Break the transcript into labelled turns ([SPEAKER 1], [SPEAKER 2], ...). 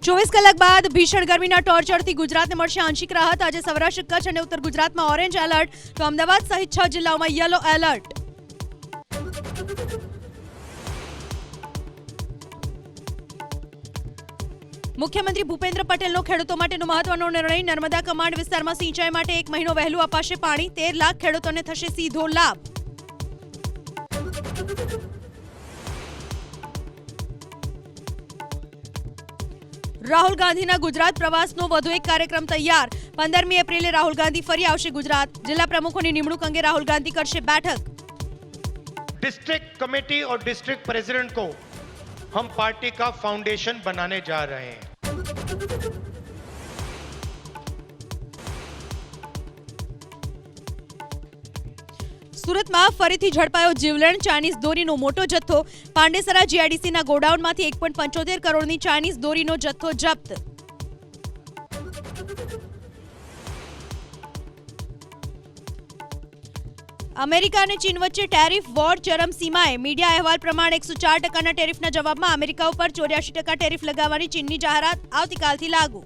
[SPEAKER 1] 24 કલાક બાદ ભીષણ ગરમીના ટોર્ચરથી ગુજરાતને મળશે આંશિક રાહત। આજે સૌરાષ્ટ્ર, કચ્છ અને ઉત્તર ગુજરાતમાં ઓરેન્જ એલર્ટ, તો અમદાવાદ સહિત 6 જિલ્લાઓમાં યલો એલર્ટ। મુખ્યમંત્રી ભૂપેન્દ્ર પટેલનો ખેડૂતો માટેનો મહત્વનો નિર્ણય। નર્મદા કમાન્ડ વિસ્તારમાં સિંચાઈ માટે 1 મહિનો વહેલું અપાશે પાણી। 13 લાખ ખેડૂતોને થશે સીધો લાભ। રાહુલ ગાંધીના ગુજરાત પ્રવાસનો વધુ એક કાર્યક્રમ તૈયાર। 15મી એપ્રિલે રાहुल गांधी ફરી આવશે ગુજરાત। જિલ્લા પ્રમુખોની નિમણૂક અંગે રાहुल गांधी કરશે बैठक।
[SPEAKER 2] डिस्ट्रिक्ट कमेटी और डिस्ट्रिक्ट प्रेसिडेंट को हम पार्टी का फाउंडेशन बनाने जा रहे हैं।
[SPEAKER 1] સુરતમાં ફરીથી ઝડપાયો જીવલેણ ચાઇનીઝ દોરીનો મોટો જથ્થો। પાંડેસરા જીઆઈડીસીના ગોડાઉનમાંથી 1.75 કરોડની ચાઇનીઝ દોરીનો જથ્થો જપ્ત। અમેરિકા અને ચીન વચ્ચે ટેરિફ વોર ચરમસીમાએ। મીડિયા અહેવાલ પ્રમાણે 104% ટેરિફના જવાબમાં અમેરિકા ઉપર 84% ટેરિફ લગાવવાની ચીનની જાહેરાત આવતીકાલથી લાગુ।